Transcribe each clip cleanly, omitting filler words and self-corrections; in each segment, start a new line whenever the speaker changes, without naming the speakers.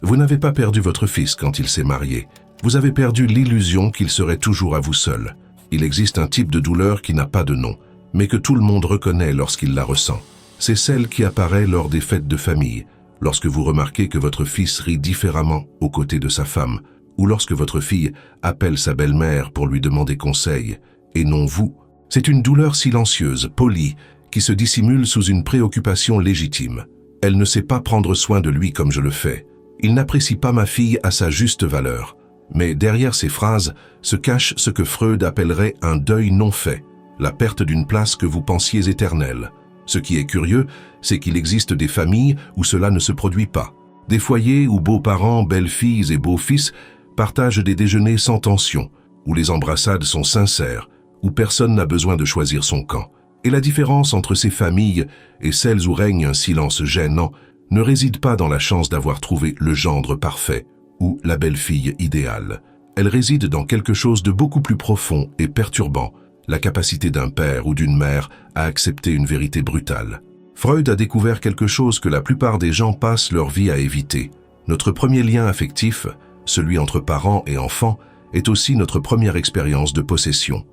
Vous n'avez pas perdu votre fils quand il s'est marié. Vous avez perdu l'illusion qu'il serait toujours à vous seul. Il existe un type de douleur qui n'a pas de nom, mais que tout le monde reconnaît lorsqu'il la ressent. C'est celle qui apparaît lors des fêtes de famille, lorsque vous remarquez que votre fils rit différemment aux côtés de sa femme, ou lorsque votre fille appelle sa belle-mère pour lui demander conseil, et non vous. C'est une douleur silencieuse, polie, qui se dissimule sous une préoccupation légitime. Elle ne sait pas prendre soin de lui comme je le fais. Il n'apprécie pas ma fille à sa juste valeur. Mais derrière ces phrases se cache ce que Freud appellerait un deuil non fait, la perte d'une place que vous pensiez éternelle. Ce qui est curieux, c'est qu'il existe des familles où cela ne se produit pas. Des foyers où beaux-parents, belles-filles et beaux-fils partagent des déjeuners sans tension, où les embrassades sont sincères, où personne n'a besoin de choisir son camp. Et la différence entre ces familles et celles où règne un silence gênant ne réside pas dans la chance d'avoir trouvé le gendre parfait ou la belle-fille idéale. Elle réside dans quelque chose de beaucoup plus profond et perturbant, la capacité d'un père ou d'une mère à accepter une vérité brutale. Freud a découvert quelque chose que la plupart des gens passent leur vie à éviter. Notre premier lien affectif, celui entre parents et enfants, est aussi notre première expérience de possession.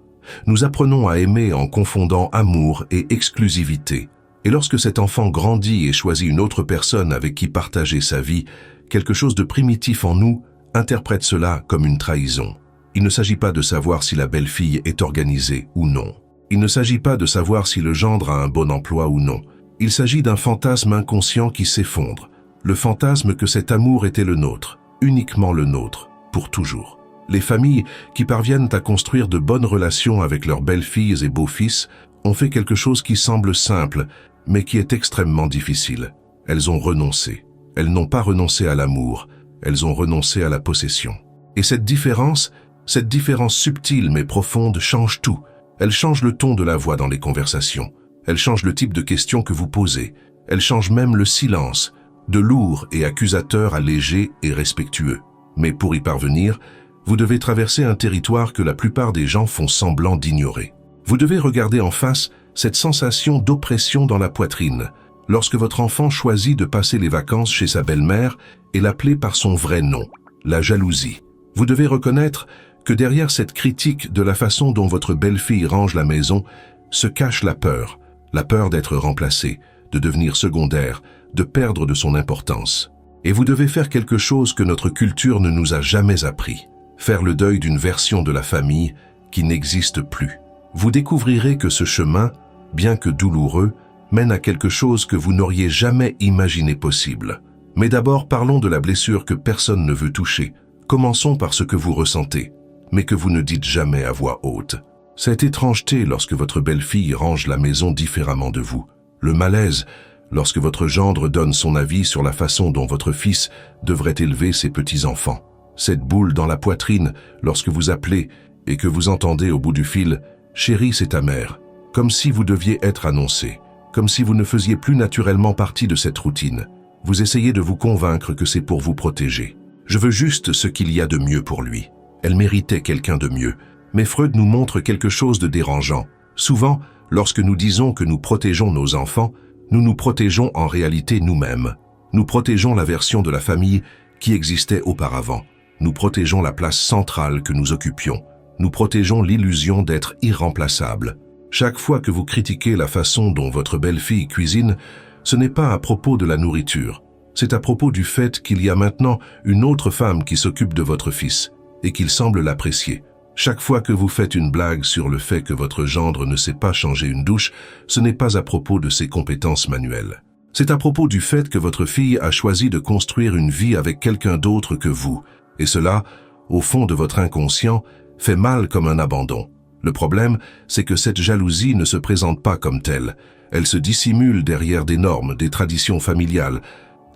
Nous apprenons à aimer en confondant amour et exclusivité. Et lorsque cet enfant grandit et choisit une autre personne avec qui partager sa vie, quelque chose de primitif en nous interprète cela comme une trahison. Il ne s'agit pas de savoir si la belle-fille est organisée ou non. Il ne s'agit pas de savoir si le gendre a un bon emploi ou non. Il s'agit d'un fantasme inconscient qui s'effondre. Le fantasme que cet amour était le nôtre, uniquement le nôtre, pour toujours. Les familles qui parviennent à construire de bonnes relations avec leurs belles-filles et beaux-fils ont fait quelque chose qui semble simple, mais qui est extrêmement difficile. Elles ont renoncé. Elles n'ont pas renoncé à l'amour, elles ont renoncé à la possession. Et cette différence subtile mais profonde change tout. Elle change le ton de la voix dans les conversations. Elle change le type de questions que vous posez. Elle change même le silence, de lourd et accusateur à léger et respectueux. Mais pour y parvenir, vous devez traverser un territoire que la plupart des gens font semblant d'ignorer. Vous devez regarder en face cette sensation d'oppression dans la poitrine, lorsque votre enfant choisit de passer les vacances chez sa belle-mère et l'appeler par son vrai nom, la jalousie. Vous devez reconnaître que derrière cette critique de la façon dont votre belle-fille range la maison se cache la peur d'être remplacée, de devenir secondaire, de perdre de son importance. Et vous devez faire quelque chose que notre culture ne nous a jamais appris, faire le deuil d'une version de la famille qui n'existe plus. Vous découvrirez que ce chemin, bien que douloureux, mène à quelque chose que vous n'auriez jamais imaginé possible. Mais d'abord, parlons de la blessure que personne ne veut toucher. Commençons par ce que vous ressentez, mais que vous ne dites jamais à voix haute. Cette étrangeté lorsque votre belle-fille range la maison différemment de vous. Le malaise lorsque votre gendre donne son avis sur la façon dont votre fils devrait élever ses petits-enfants. Cette boule dans la poitrine lorsque vous appelez et que vous entendez au bout du fil « Chérie, c'est ta mère », comme si vous deviez être annoncé, comme si vous ne faisiez plus naturellement partie de cette routine. Vous essayez de vous convaincre que c'est pour vous protéger. Je veux juste ce qu'il y a de mieux pour lui. Elle méritait quelqu'un de mieux. Mais Freud nous montre quelque chose de dérangeant. Souvent, lorsque nous disons que nous protégeons nos enfants, nous nous protégeons en réalité nous-mêmes. Nous protégeons la version de la famille qui existait auparavant. Nous protégeons la place centrale que nous occupions. Nous protégeons l'illusion d'être irremplaçable. Chaque fois que vous critiquez la façon dont votre belle-fille cuisine, ce n'est pas à propos de la nourriture. C'est à propos du fait qu'il y a maintenant une autre femme qui s'occupe de votre fils et qu'il semble l'apprécier. Chaque fois que vous faites une blague sur le fait que votre gendre ne sait pas changer une douche, ce n'est pas à propos de ses compétences manuelles. C'est à propos du fait que votre fille a choisi de construire une vie avec quelqu'un d'autre que vous. Et cela, au fond de votre inconscient, fait mal comme un abandon. Le problème, c'est que cette jalousie ne se présente pas comme telle. Elle se dissimule derrière des normes, des traditions familiales,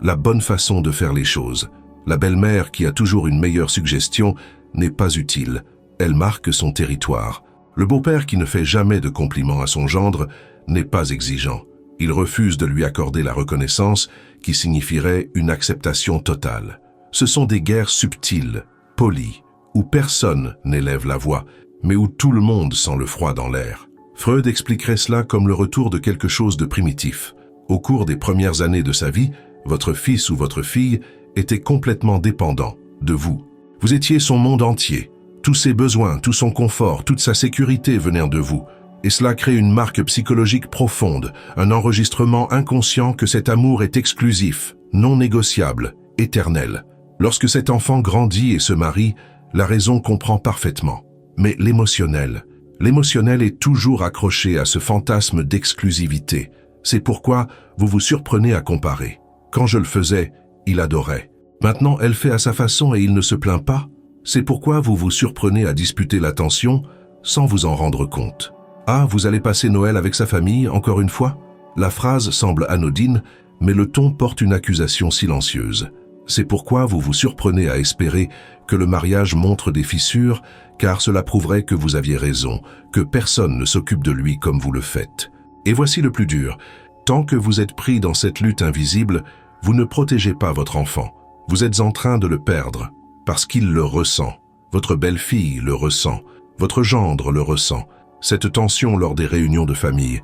la bonne façon de faire les choses. La belle-mère qui a toujours une meilleure suggestion n'est pas utile. Elle marque son territoire. Le beau-père qui ne fait jamais de compliments à son gendre n'est pas exigeant. Il refuse de lui accorder la reconnaissance qui signifierait une acceptation totale. Ce sont des guerres subtiles, polies, où personne n'élève la voix, mais où tout le monde sent le froid dans l'air. Freud expliquerait cela comme le retour de quelque chose de primitif. Au cours des premières années de sa vie, votre fils ou votre fille était complètement dépendant de vous. Vous étiez son monde entier. Tous ses besoins, tout son confort, toute sa sécurité venaient de vous. Et cela crée une marque psychologique profonde, un enregistrement inconscient que cet amour est exclusif, non négociable, éternel. Lorsque cet enfant grandit et se marie, la raison comprend parfaitement. Mais l'émotionnel est toujours accroché à ce fantasme d'exclusivité. C'est pourquoi vous vous surprenez à comparer. Quand je le faisais, il adorait. Maintenant, elle fait à sa façon et il ne se plaint pas. C'est pourquoi vous vous surprenez à disputer l'attention sans vous en rendre compte. Ah, vous allez passer Noël avec sa famille, encore une fois? La phrase semble anodine, mais le ton porte une accusation silencieuse. C'est pourquoi vous vous surprenez à espérer que le mariage montre des fissures, car cela prouverait que vous aviez raison, que personne ne s'occupe de lui comme vous le faites. Et voici le plus dur. Tant que vous êtes pris dans cette lutte invisible, vous ne protégez pas votre enfant. Vous êtes en train de le perdre, parce qu'il le ressent. Votre belle-fille le ressent. Votre gendre le ressent. Cette tension lors des réunions de famille,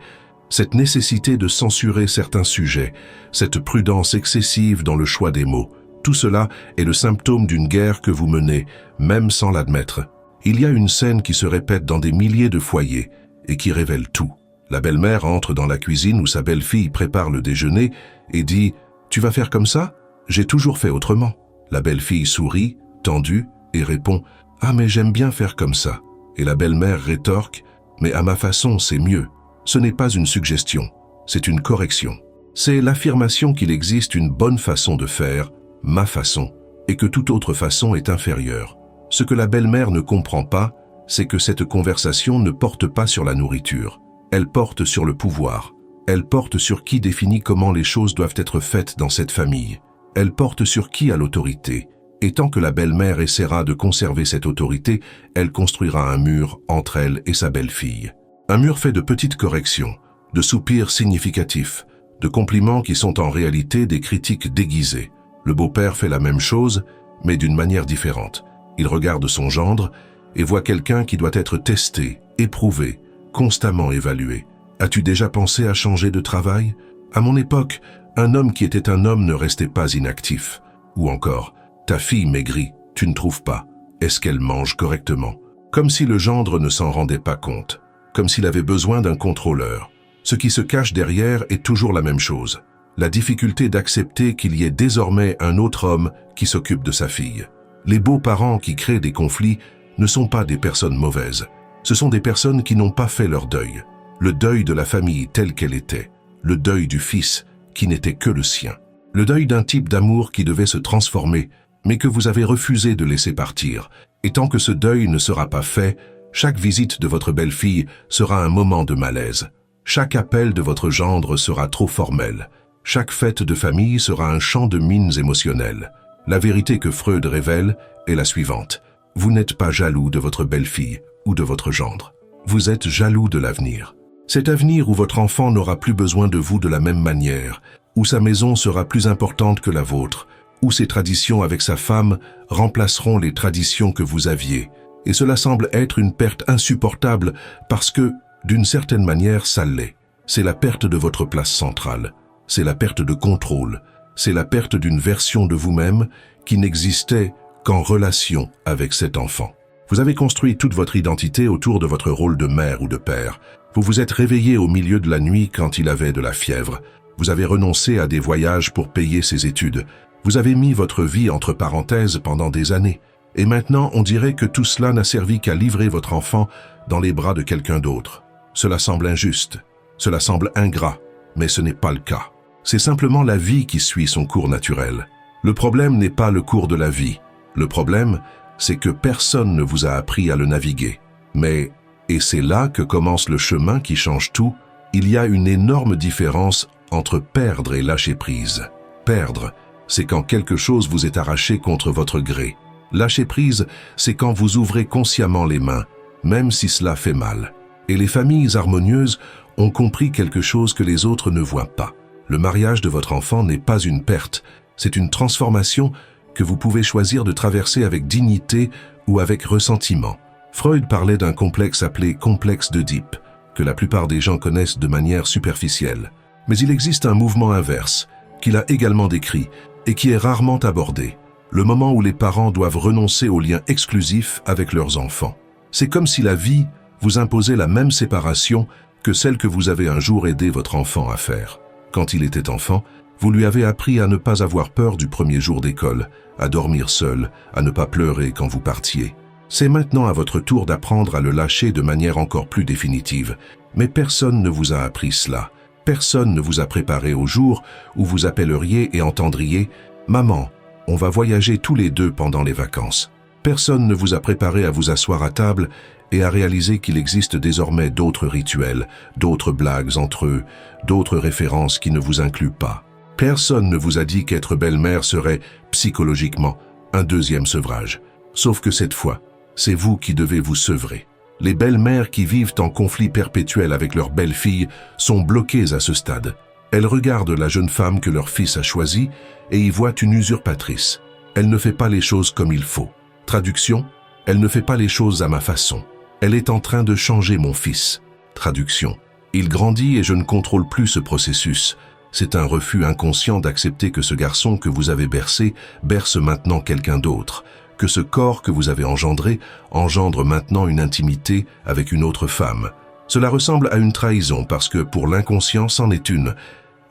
cette nécessité de censurer certains sujets, cette prudence excessive dans le choix des mots, tout cela est le symptôme d'une guerre que vous menez, même sans l'admettre. Il y a une scène qui se répète dans des milliers de foyers et qui révèle tout. La belle-mère entre dans la cuisine où sa belle-fille prépare le déjeuner et dit « Tu vas faire comme ça? J'ai toujours fait autrement. » La belle-fille sourit, tendue, et répond « Ah mais j'aime bien faire comme ça. » Et la belle-mère rétorque « Mais à ma façon, c'est mieux. » Ce n'est pas une suggestion, c'est une correction. C'est l'affirmation qu'il existe une bonne façon de faire, ma façon, et que toute autre façon est inférieure. Ce que la belle-mère ne comprend pas, c'est que cette conversation ne porte pas sur la nourriture. Elle porte sur le pouvoir. Elle porte sur qui définit comment les choses doivent être faites dans cette famille. Elle porte sur qui a l'autorité. Et tant que la belle-mère essaiera de conserver cette autorité, elle construira un mur entre elle et sa belle-fille. Un mur fait de petites corrections, de soupirs significatifs, de compliments qui sont en réalité des critiques déguisées. Le beau-père fait la même chose, mais d'une manière différente. Il regarde son gendre et voit quelqu'un qui doit être testé, éprouvé, constamment évalué. As-tu déjà pensé à changer de travail? À mon époque, un homme qui était un homme ne restait pas inactif. Ou encore, ta fille maigrit, tu ne trouves pas? Est-ce qu'elle mange correctement? Comme si le gendre ne s'en rendait pas compte. Comme s'il avait besoin d'un contrôleur. Ce qui se cache derrière est toujours la même chose. La difficulté d'accepter qu'il y ait désormais un autre homme qui s'occupe de sa fille. Les beaux-parents qui créent des conflits ne sont pas des personnes mauvaises. Ce sont des personnes qui n'ont pas fait leur deuil. Le deuil de la famille telle qu'elle était. Le deuil du fils qui n'était que le sien. Le deuil d'un type d'amour qui devait se transformer, mais que vous avez refusé de laisser partir. Et tant que ce deuil ne sera pas fait, chaque visite de votre belle-fille sera un moment de malaise. Chaque appel de votre gendre sera trop formel. Chaque fête de famille sera un champ de mines émotionnelles. La vérité que Freud révèle est la suivante. Vous n'êtes pas jaloux de votre belle-fille ou de votre gendre. Vous êtes jaloux de l'avenir. Cet avenir où votre enfant n'aura plus besoin de vous de la même manière, où sa maison sera plus importante que la vôtre, où ses traditions avec sa femme remplaceront les traditions que vous aviez. Et cela semble être une perte insupportable parce que, d'une certaine manière, ça l'est. C'est la perte de votre place centrale. C'est la perte de contrôle. C'est la perte d'une version de vous-même qui n'existait qu'en relation avec cet enfant. Vous avez construit toute votre identité autour de votre rôle de mère ou de père. Vous vous êtes réveillé au milieu de la nuit quand il avait de la fièvre. Vous avez renoncé à des voyages pour payer ses études. Vous avez mis votre vie entre parenthèses pendant des années. Et maintenant, on dirait que tout cela n'a servi qu'à livrer votre enfant dans les bras de quelqu'un d'autre. Cela semble injuste, cela semble ingrat, mais ce n'est pas le cas. C'est simplement la vie qui suit son cours naturel. Le problème n'est pas le cours de la vie. Le problème, c'est que personne ne vous a appris à le naviguer. Mais, et c'est là que commence le chemin qui change tout, il y a une énorme différence entre perdre et lâcher prise. Perdre, c'est quand quelque chose vous est arraché contre votre gré. Lâcher prise, c'est quand vous ouvrez consciemment les mains, même si cela fait mal. Et les familles harmonieuses ont compris quelque chose que les autres ne voient pas. Le mariage de votre enfant n'est pas une perte, c'est une transformation que vous pouvez choisir de traverser avec dignité ou avec ressentiment. Freud parlait d'un complexe appelé complexe d'Oedipe, que la plupart des gens connaissent de manière superficielle. Mais il existe un mouvement inverse, qu'il a également décrit, et qui est rarement abordé, le moment où les parents doivent renoncer aux liens exclusifs avec leurs enfants. C'est comme si la vie vous imposait la même séparation que celle que vous avez un jour aidé votre enfant à faire. Quand il était enfant, vous lui avez appris à ne pas avoir peur du premier jour d'école, à dormir seul, à ne pas pleurer quand vous partiez. C'est maintenant à votre tour d'apprendre à le lâcher de manière encore plus définitive. Mais personne ne vous a appris cela. Personne ne vous a préparé au jour où vous appelleriez et entendriez « Maman, on va voyager tous les deux pendant les vacances ». Personne ne vous a préparé à vous asseoir à table et à réaliser qu'il existe désormais d'autres rituels, d'autres blagues entre eux, d'autres références qui ne vous incluent pas. Personne ne vous a dit qu'être belle-mère serait, psychologiquement, un deuxième sevrage. Sauf que cette fois, c'est vous qui devez vous sevrer. Les belles-mères qui vivent en conflit perpétuel avec leurs belles-filles sont bloquées à ce stade. Elles regardent la jeune femme que leur fils a choisie et y voient une usurpatrice. Elle ne fait pas les choses comme il faut. Traduction, elle ne fait pas les choses à ma façon. Elle est en train de changer mon fils. Traduction, il grandit et je ne contrôle plus ce processus. C'est un refus inconscient d'accepter que ce garçon que vous avez bercé berce maintenant quelqu'un d'autre, que ce corps que vous avez engendré engendre maintenant une intimité avec une autre femme. Cela ressemble à une trahison parce que pour l'inconscient c'en est une.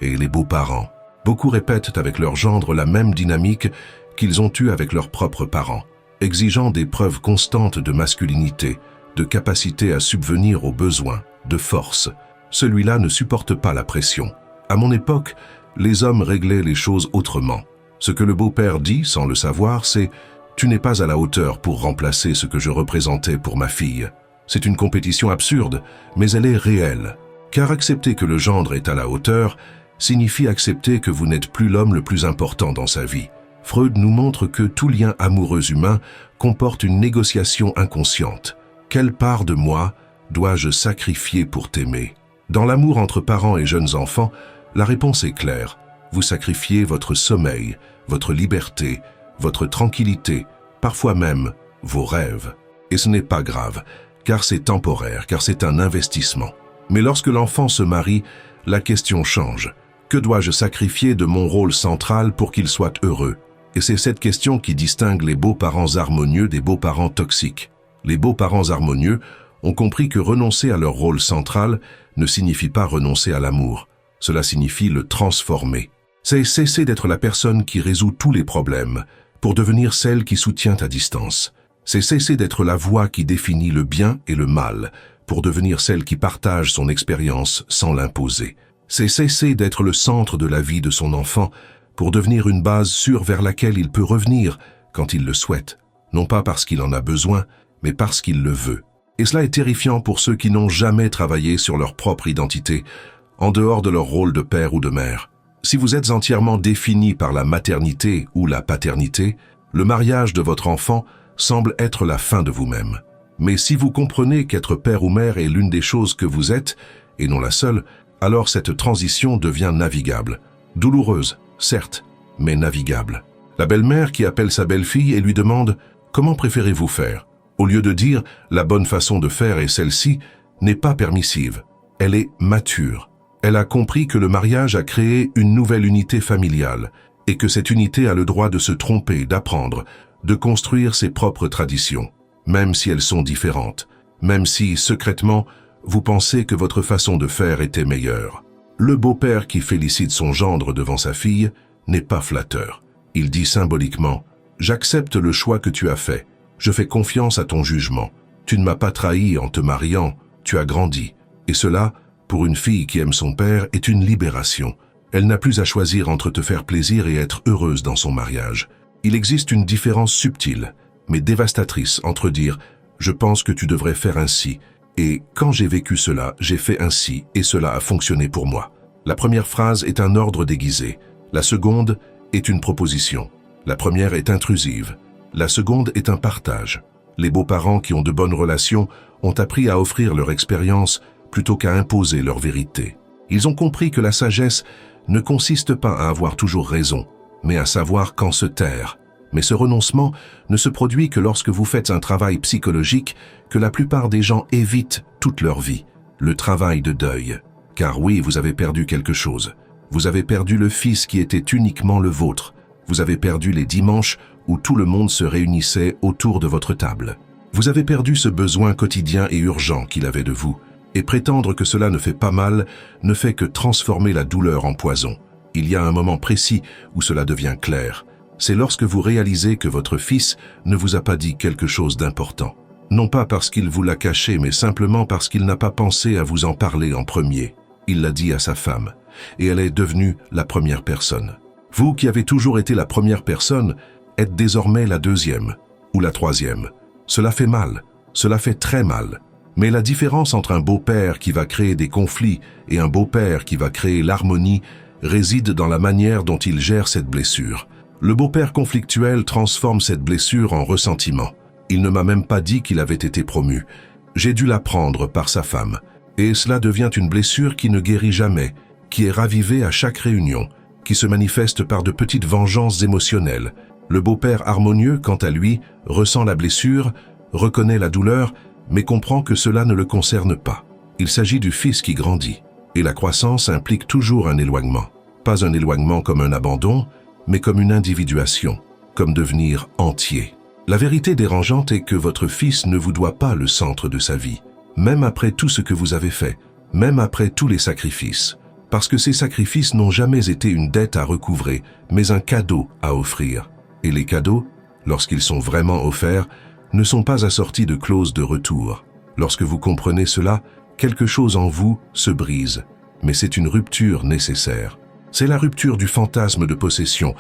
Et les beaux-parents, beaucoup répètent avec leur gendre la même dynamique qu'ils ont eue avec leurs propres parents, exigeant des preuves constantes de masculinité, de capacité à subvenir aux besoins, de force. Celui-là ne supporte pas la pression. À mon époque, les hommes réglaient les choses autrement. Ce que le beau-père dit, sans le savoir, c'est « Tu n'es pas à la hauteur pour remplacer ce que je représentais pour ma fille ». C'est une compétition absurde, mais elle est réelle. Car accepter que le gendre est à la hauteur signifie accepter que vous n'êtes plus l'homme le plus important dans sa vie. Freud nous montre que tout lien amoureux humain comporte une négociation inconsciente. Quelle part de moi dois-je sacrifier pour t'aimer? Dans l'amour entre parents et jeunes enfants, la réponse est claire. Vous sacrifiez votre sommeil, votre liberté, votre tranquillité, parfois même vos rêves. Et ce n'est pas grave, car c'est temporaire, car c'est un investissement. Mais lorsque l'enfant se marie, la question change. Que dois-je sacrifier de mon rôle central pour qu'il soit heureux? Et c'est cette question qui distingue les beaux-parents harmonieux des beaux-parents toxiques. Les beaux-parents harmonieux ont compris que renoncer à leur rôle central ne signifie pas renoncer à l'amour. Cela signifie le transformer. C'est cesser d'être la personne qui résout tous les problèmes pour devenir celle qui soutient à distance. C'est cesser d'être la voix qui définit le bien et le mal pour devenir celle qui partage son expérience sans l'imposer. C'est cesser d'être le centre de la vie de son enfant pour devenir une base sûre vers laquelle il peut revenir quand il le souhaite, non pas parce qu'il en a besoin, mais parce qu'il le veut. Et cela est terrifiant pour ceux qui n'ont jamais travaillé sur leur propre identité, en dehors de leur rôle de père ou de mère. Si vous êtes entièrement défini par la maternité ou la paternité, le mariage de votre enfant semble être la fin de vous-même. Mais si vous comprenez qu'être père ou mère est l'une des choses que vous êtes, et non la seule, alors cette transition devient navigable. Douloureuse, certes, mais navigable. La belle-mère qui appelle sa belle-fille et lui demande « Comment préférez-vous faire ?» Au lieu de dire « La bonne façon de faire est celle-ci », n'est pas permissive. Elle est mature. Elle a compris que le mariage a créé une nouvelle unité familiale et que cette unité a le droit de se tromper, d'apprendre, de construire ses propres traditions, même si elles sont différentes, même si, secrètement, vous pensez que votre façon de faire était meilleure. Le beau-père qui félicite son gendre devant sa fille n'est pas flatteur. Il dit symboliquement « J'accepte le choix que tu as fait. Je fais confiance à ton jugement. Tu ne m'as pas trahi en te mariant, tu as grandi. » Et cela, pour une fille qui aime son père, est une libération. Elle n'a plus à choisir entre te faire plaisir et être heureuse dans son mariage. Il existe une différence subtile, mais dévastatrice entre dire « Je pense que tu devrais faire ainsi » et « Quand j'ai vécu cela, j'ai fait ainsi et cela a fonctionné pour moi ». La première phrase est un ordre déguisé. La seconde est une proposition. La première est intrusive. La seconde est un partage. Les beaux-parents qui ont de bonnes relations ont appris à offrir leur expérience plutôt qu'à imposer leur vérité. Ils ont compris que la sagesse ne consiste pas à avoir toujours raison, mais à savoir quand se taire. Mais ce renoncement ne se produit que lorsque vous faites un travail psychologique que la plupart des gens évitent toute leur vie, le travail de deuil. Car oui, vous avez perdu quelque chose. Vous avez perdu le fils qui était uniquement le vôtre. Vous avez perdu les dimanches où tout le monde se réunissait autour de votre table. Vous avez perdu ce besoin quotidien et urgent qu'il avait de vous, et prétendre que cela ne fait pas mal ne fait que transformer la douleur en poison. Il y a un moment précis où cela devient clair. C'est lorsque vous réalisez que votre fils ne vous a pas dit quelque chose d'important. Non pas parce qu'il vous l'a caché, mais simplement parce qu'il n'a pas pensé à vous en parler en premier. Il l'a dit à sa femme, et elle est devenue la première personne. Vous qui avez toujours été la première personne, êtes désormais la deuxième ou la troisième. Cela fait mal, cela fait très mal. Mais la différence entre un beau-père qui va créer des conflits et un beau-père qui va créer l'harmonie réside dans la manière dont il gère cette blessure. Le beau-père conflictuel transforme cette blessure en ressentiment. Il ne m'a même pas dit qu'il avait été promu. J'ai dû l'apprendre par sa femme. Et cela devient une blessure qui ne guérit jamais, qui est ravivée à chaque réunion, qui se manifeste par de petites vengeances émotionnelles. Le beau-père harmonieux, quant à lui, ressent la blessure, reconnaît la douleur, mais comprend que cela ne le concerne pas. Il s'agit du fils qui grandit. Et la croissance implique toujours un éloignement. Pas un éloignement comme un abandon, mais comme une individuation, comme devenir entier. La vérité dérangeante est que votre fils ne vous doit pas le centre de sa vie, même après tout ce que vous avez fait, même après tous les sacrifices. Parce que ces sacrifices n'ont jamais été une dette à recouvrer, mais un cadeau à offrir. Et les cadeaux, lorsqu'ils sont vraiment offerts, ne sont pas assortis de clauses de retour. Lorsque vous comprenez cela, quelque chose en vous se brise, mais c'est une rupture nécessaire. C'est la rupture du fantasme de possession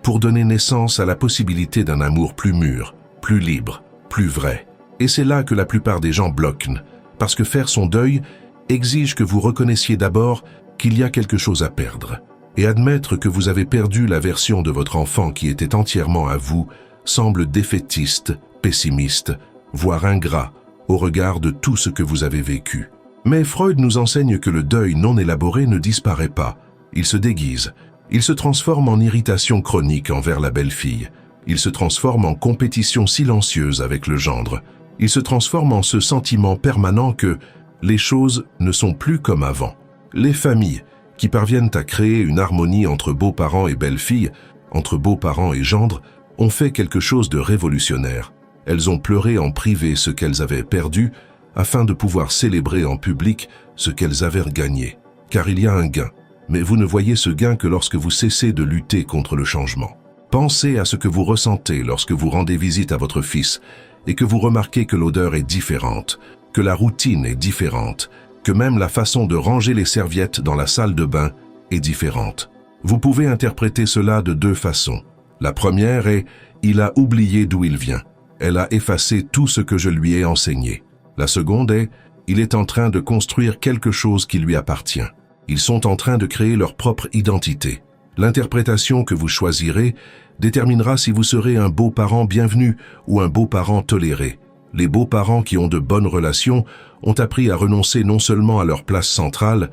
pour donner naissance à la possibilité d'un amour plus mûr, plus libre, plus vrai. Et c'est là que la plupart des gens bloquent, parce que faire son deuil exige que vous reconnaissiez d'abord qu'il y a quelque chose à perdre. Et admettre que vous avez perdu la version de votre enfant qui était entièrement à vous semble défaitiste, pessimiste, voire ingrat au regard de tout ce que vous avez vécu. Mais Freud nous enseigne que le deuil non élaboré ne disparaît pas. Il se déguise. Il se transforme en irritation chronique envers la belle-fille. Il se transforme en compétition silencieuse avec le gendre. Il se transforme en ce sentiment permanent que les choses ne sont plus comme avant. Les familles qui parviennent à créer une harmonie entre beaux-parents et belle-fille, entre beaux-parents et gendre, ont fait quelque chose de révolutionnaire. Elles ont pleuré en privé ce qu'elles avaient perdu afin de pouvoir célébrer en public ce qu'elles avaient gagné. Car il y a un gain, mais vous ne voyez ce gain que lorsque vous cessez de lutter contre le changement. Pensez à ce que vous ressentez lorsque vous rendez visite à votre fils et que vous remarquez que l'odeur est différente, que la routine est différente, que même la façon de ranger les serviettes dans la salle de bain est différente. Vous pouvez interpréter cela de deux façons. La première est « il a oublié d'où il vient ». Elle a effacé tout ce que je lui ai enseigné. La seconde est « il est en train de construire quelque chose qui lui appartient ». Ils sont en train de créer leur propre identité. L'interprétation que vous choisirez déterminera si vous serez un beau-parent bienvenu ou un beau-parent toléré. Les beaux-parents qui ont de bonnes relations ont appris à renoncer non seulement à leur place centrale,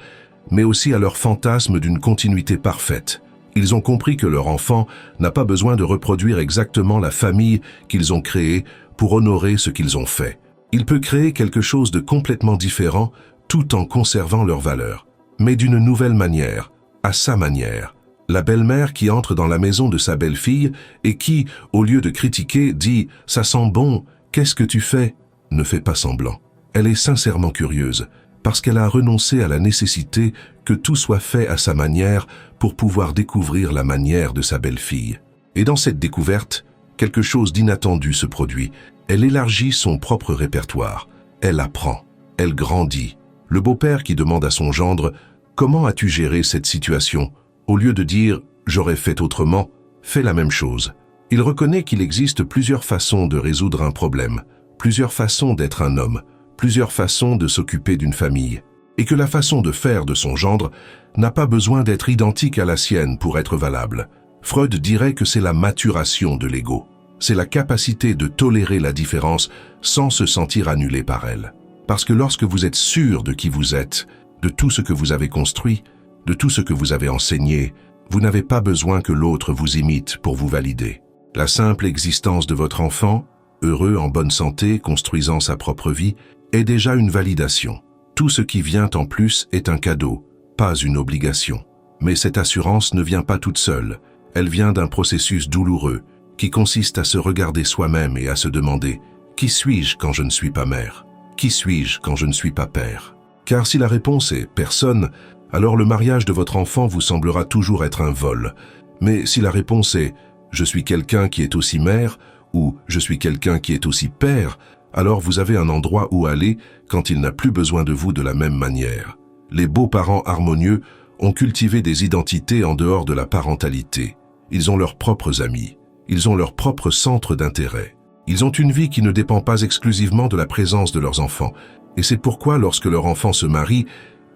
mais aussi à leur fantasme d'une continuité parfaite. Ils ont compris que leur enfant n'a pas besoin de reproduire exactement la famille qu'ils ont créée pour honorer ce qu'ils ont fait. Il peut créer quelque chose de complètement différent tout en conservant leurs valeurs, mais d'une nouvelle manière, à sa manière. La belle-mère qui entre dans la maison de sa belle-fille et qui, au lieu de critiquer, dit « ça sent bon, qu'est-ce que tu fais ?» ne fait pas semblant. Elle est sincèrement curieuse, parce qu'elle a renoncé à la nécessité que tout soit fait à sa manière pour pouvoir découvrir la manière de sa belle-fille. Et dans cette découverte, quelque chose d'inattendu se produit. Elle élargit son propre répertoire. Elle apprend. Elle grandit. Le beau-père qui demande à son gendre « Comment as-tu géré cette situation ?» Au lieu de dire « J'aurais fait autrement », fait la même chose. Il reconnaît qu'il existe plusieurs façons de résoudre un problème, plusieurs façons d'être un homme, plusieurs façons de s'occuper d'une famille, et que la façon de faire de son gendre n'a pas besoin d'être identique à la sienne pour être valable. Freud dirait que c'est la maturation de l'ego. C'est la capacité de tolérer la différence sans se sentir annulé par elle. Parce que lorsque vous êtes sûr de qui vous êtes, de tout ce que vous avez construit, de tout ce que vous avez enseigné, vous n'avez pas besoin que l'autre vous imite pour vous valider. La simple existence de votre enfant, heureux, en bonne santé, construisant sa propre vie, est déjà une validation. Tout ce qui vient en plus est un cadeau, pas une obligation. Mais cette assurance ne vient pas toute seule. Elle vient d'un processus douloureux qui consiste à se regarder soi-même et à se demander « Qui suis-je quand je ne suis pas mère? Qui suis-je quand je ne suis pas père ?» Car si la réponse est « personne », alors le mariage de votre enfant vous semblera toujours être un vol. Mais si la réponse est « je suis quelqu'un qui est aussi mère » ou « je suis quelqu'un qui est aussi père », alors vous avez un endroit où aller quand il n'a plus besoin de vous de la même manière. Les beaux-parents harmonieux ont cultivé des identités en dehors de la parentalité. Ils ont leurs propres amis. Ils ont leur propre centre d'intérêt. Ils ont une vie qui ne dépend pas exclusivement de la présence de leurs enfants. Et c'est pourquoi, lorsque leur enfant se marie,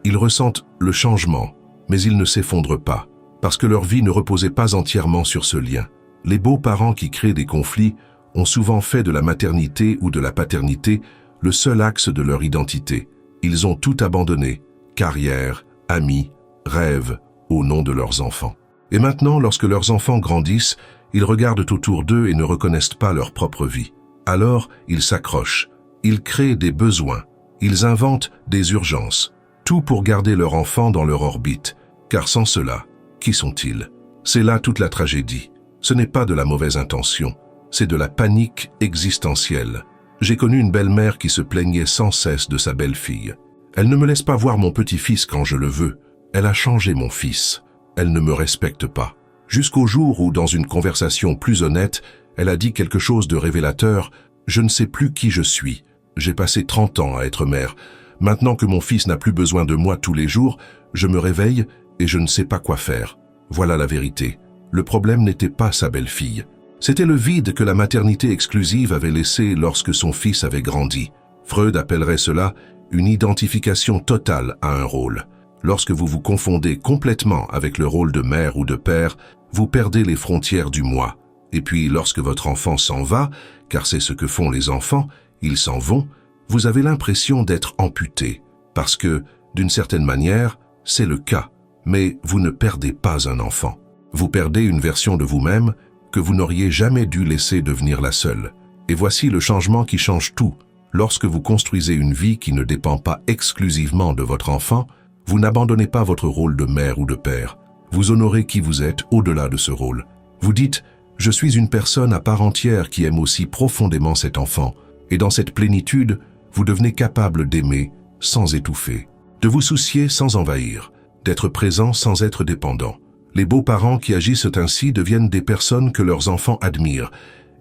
ils ressentent le changement, mais ils ne s'effondrent pas, parce que leur vie ne reposait pas entièrement sur ce lien. Les beaux-parents qui créent des conflits ont souvent fait de la maternité ou de la paternité le seul axe de leur identité. Ils ont tout abandonné, carrière, amis, rêves, au nom de leurs enfants. Et maintenant, lorsque leurs enfants grandissent, ils regardent autour d'eux et ne reconnaissent pas leur propre vie. Alors, ils s'accrochent, ils créent des besoins, ils inventent des urgences, tout pour garder leur enfant dans leur orbite, car sans cela, qui sont-ils? C'est là toute la tragédie. Ce n'est pas de la mauvaise intention, c'est de la panique existentielle. J'ai connu une belle-mère qui se plaignait sans cesse de sa belle-fille. Elle ne me laisse pas voir mon petit-fils quand je le veux. Elle a changé mon fils. Elle ne me respecte pas. Jusqu'au jour où, dans une conversation plus honnête, elle a dit quelque chose de révélateur. Je ne sais plus qui je suis. J'ai passé 30 ans à être mère. Maintenant que mon fils n'a plus besoin de moi tous les jours, je me réveille et je ne sais pas quoi faire. Voilà la vérité. Le problème n'était pas sa belle-fille. C'était le vide que la maternité exclusive avait laissé lorsque son fils avait grandi. Freud appellerait cela une identification totale à un rôle. Lorsque vous vous confondez complètement avec le rôle de mère ou de père, vous perdez les frontières du moi. Et puis, lorsque votre enfant s'en va, car c'est ce que font les enfants, ils s'en vont, vous avez l'impression d'être amputé. Parce que, d'une certaine manière, c'est le cas. Mais vous ne perdez pas un enfant. Vous perdez une version de vous-même que vous n'auriez jamais dû laisser devenir la seule. Et voici le changement qui change tout. Lorsque vous construisez une vie qui ne dépend pas exclusivement de votre enfant, vous n'abandonnez pas votre rôle de mère ou de père. Vous honorez qui vous êtes au-delà de ce rôle. Vous dites « Je suis une personne à part entière qui aime aussi profondément cet enfant. » Et dans cette plénitude, vous devenez capable d'aimer sans étouffer, de vous soucier sans envahir, d'être présent sans être dépendant. Les beaux-parents qui agissent ainsi deviennent des personnes que leurs enfants admirent,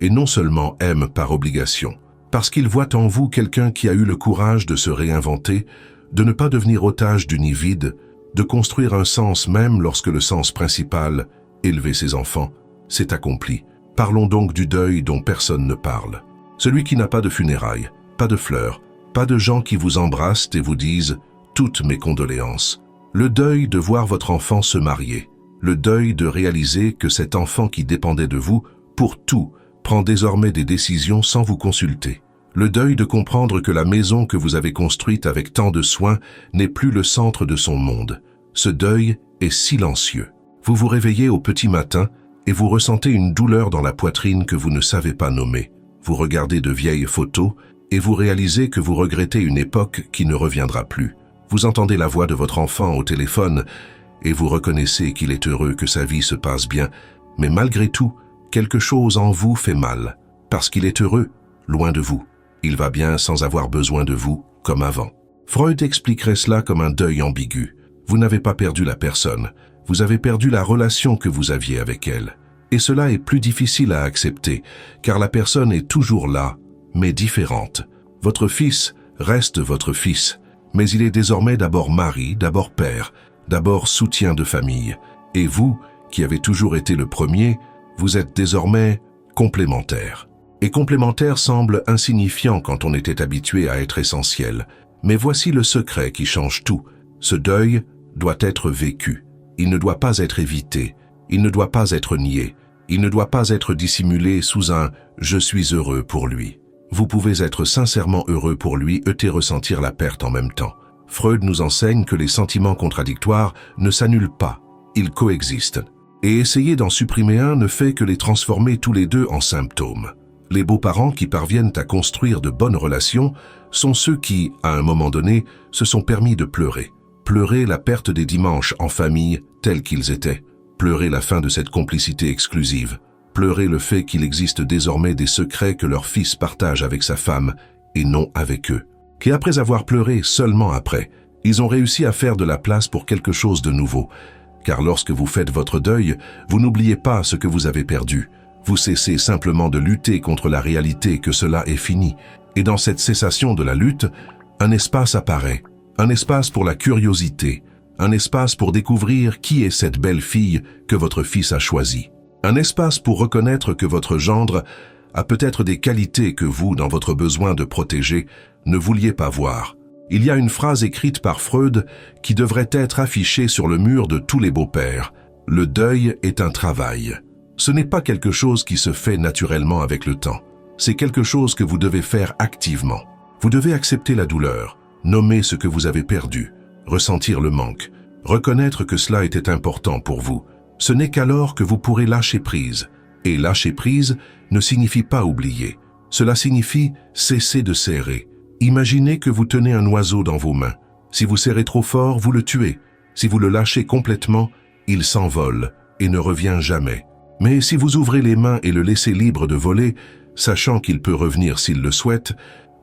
et non seulement aiment par obligation, parce qu'ils voient en vous quelqu'un qui a eu le courage de se réinventer, de ne pas devenir otage du nid vide, de construire un sens même lorsque le sens principal, élever ses enfants, s'est accompli. Parlons donc du deuil dont personne ne parle. Celui qui n'a pas de funérailles, pas de fleurs, pas de gens qui vous embrassent et vous disent « toutes mes condoléances ». Le deuil de voir votre enfant se marier. Le deuil de réaliser que cet enfant qui dépendait de vous, pour tout, prend désormais des décisions sans vous consulter. Le deuil de comprendre que la maison que vous avez construite avec tant de soin n'est plus le centre de son monde. Ce deuil est silencieux. Vous vous réveillez au petit matin et vous ressentez une douleur dans la poitrine que vous ne savez pas nommer. Vous regardez de vieilles photos et vous réalisez que vous regrettez une époque qui ne reviendra plus. Vous entendez la voix de votre enfant au téléphone et vous reconnaissez qu'il est heureux que sa vie se passe bien, mais malgré tout, quelque chose en vous fait mal, parce qu'il est heureux, loin de vous. Il va bien sans avoir besoin de vous, comme avant. Freud expliquerait cela comme un deuil ambigu. Vous n'avez pas perdu la personne, vous avez perdu la relation que vous aviez avec elle. Et cela est plus difficile à accepter, car la personne est toujours là, mais différente. Votre fils reste votre fils, mais il est désormais d'abord mari, d'abord père, d'abord soutien de famille. Et vous, qui avez toujours été le premier, vous êtes désormais complémentaire. Et complémentaire semble insignifiant quand on était habitué à être essentiel. Mais voici le secret qui change tout. Ce deuil doit être vécu. Il ne doit pas être évité. Il ne doit pas être nié. Il ne doit pas être dissimulé sous un « je suis heureux pour lui ». Vous pouvez être sincèrement heureux pour lui et ressentir la perte en même temps. Freud nous enseigne que les sentiments contradictoires ne s'annulent pas, ils coexistent. Et essayer d'en supprimer un ne fait que les transformer tous les deux en symptômes. Les beaux-parents qui parviennent à construire de bonnes relations sont ceux qui, à un moment donné, se sont permis de pleurer. Pleurer la perte des dimanches en famille tels qu'ils étaient. Pleurez la fin de cette complicité exclusive. Pleurez le fait qu'il existe désormais des secrets que leur fils partage avec sa femme et non avec eux. Qu'après avoir pleuré, seulement après, ils ont réussi à faire de la place pour quelque chose de nouveau. Car lorsque vous faites votre deuil, vous n'oubliez pas ce que vous avez perdu. Vous cessez simplement de lutter contre la réalité que cela est fini. Et dans cette cessation de la lutte, un espace apparaît. Un espace pour la curiosité. Un espace pour découvrir qui est cette belle fille que votre fils a choisie. Un espace pour reconnaître que votre gendre a peut-être des qualités que vous, dans votre besoin de protéger, ne vouliez pas voir. Il y a une phrase écrite par Freud qui devrait être affichée sur le mur de tous les beaux-pères. Le deuil est un travail. Ce n'est pas quelque chose qui se fait naturellement avec le temps. C'est quelque chose que vous devez faire activement. Vous devez accepter la douleur, nommer ce que vous avez perdu, ressentir le manque, reconnaître que cela était important pour vous. Ce n'est qu'alors que vous pourrez lâcher prise. Et lâcher prise ne signifie pas oublier. Cela signifie cesser de serrer. Imaginez que vous tenez un oiseau dans vos mains. Si vous serrez trop fort, vous le tuez. Si vous le lâchez complètement, il s'envole et ne revient jamais. Mais si vous ouvrez les mains et le laissez libre de voler, sachant qu'il peut revenir s'il le souhaite,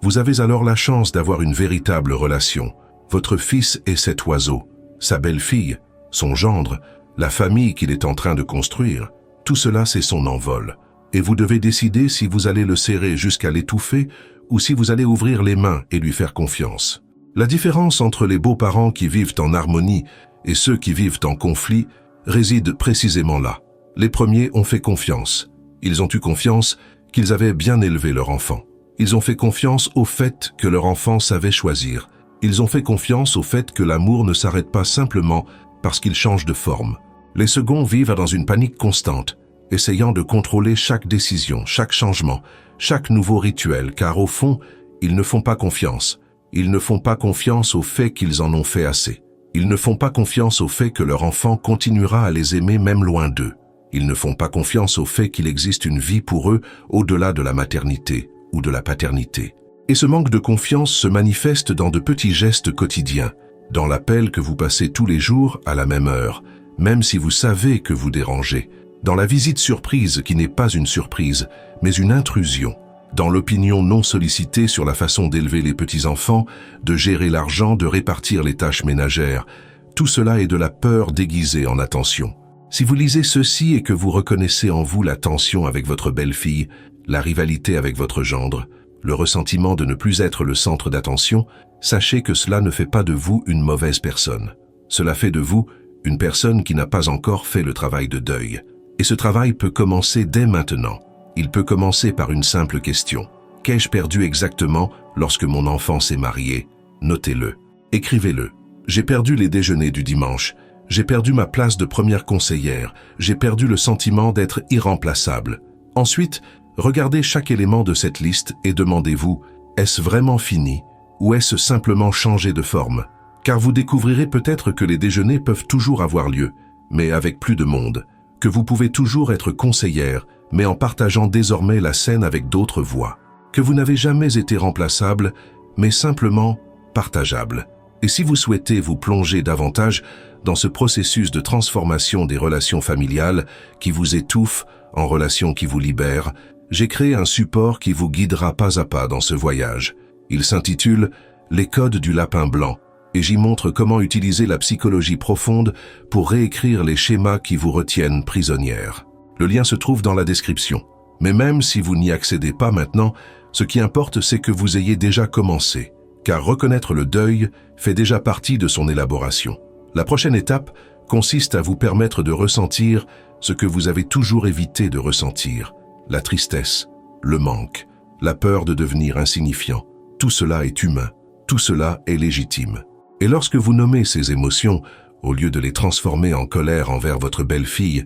vous avez alors la chance d'avoir une véritable relation. Votre fils est cet oiseau, sa belle-fille, son gendre, la famille qu'il est en train de construire. Tout cela, c'est son envol. Et vous devez décider si vous allez le serrer jusqu'à l'étouffer ou si vous allez ouvrir les mains et lui faire confiance. La différence entre les beaux-parents qui vivent en harmonie et ceux qui vivent en conflit réside précisément là. Les premiers ont fait confiance. Ils ont eu confiance qu'ils avaient bien élevé leur enfant. Ils ont fait confiance au fait que leur enfant savait choisir. Ils ont fait confiance au fait que l'amour ne s'arrête pas simplement parce qu'il change de forme. Les seconds vivent dans une panique constante, essayant de contrôler chaque décision, chaque changement, chaque nouveau rituel, car au fond, ils ne font pas confiance. Ils ne font pas confiance au fait qu'ils en ont fait assez. Ils ne font pas confiance au fait que leur enfant continuera à les aimer même loin d'eux. Ils ne font pas confiance au fait qu'il existe une vie pour eux au-delà de la maternité ou de la paternité. Et ce manque de confiance se manifeste dans de petits gestes quotidiens, dans l'appel que vous passez tous les jours à la même heure, même si vous savez que vous dérangez, dans la visite surprise qui n'est pas une surprise, mais une intrusion, dans l'opinion non sollicitée sur la façon d'élever les petits-enfants, de gérer l'argent, de répartir les tâches ménagères. Tout cela est de la peur déguisée en attention. Si vous lisez ceci et que vous reconnaissez en vous la tension avec votre belle-fille, la rivalité avec votre gendre, le ressentiment de ne plus être le centre d'attention, sachez que cela ne fait pas de vous une mauvaise personne. Cela fait de vous une personne qui n'a pas encore fait le travail de deuil. Et ce travail peut commencer dès maintenant. Il peut commencer par une simple question. Qu'ai-je perdu exactement lorsque mon enfant s'est marié? Notez-le. Écrivez-le. J'ai perdu les déjeuners du dimanche. J'ai perdu ma place de première conseillère. J'ai perdu le sentiment d'être irremplaçable. Ensuite, regardez chaque élément de cette liste et demandez-vous, est-ce vraiment fini ou est-ce simplement changé de forme? Car vous découvrirez peut-être que les déjeuners peuvent toujours avoir lieu, mais avec plus de monde, que vous pouvez toujours être conseillère, mais en partageant désormais la scène avec d'autres voix, que vous n'avez jamais été remplaçable, mais simplement partageable. Et si vous souhaitez vous plonger davantage dans ce processus de transformation des relations familiales qui vous étouffe en relations qui vous libèrent, j'ai créé un support qui vous guidera pas à pas dans ce voyage. Il s'intitule « Les codes du lapin blanc » et j'y montre comment utiliser la psychologie profonde pour réécrire les schémas qui vous retiennent prisonnière. Le lien se trouve dans la description. Mais même si vous n'y accédez pas maintenant, ce qui importe c'est que vous ayez déjà commencé, car reconnaître le deuil fait déjà partie de son élaboration. La prochaine étape consiste à vous permettre de ressentir ce que vous avez toujours évité de ressentir, la tristesse, le manque, la peur de devenir insignifiant. Tout cela est humain, tout cela est légitime. Et lorsque vous nommez ces émotions, au lieu de les transformer en colère envers votre belle-fille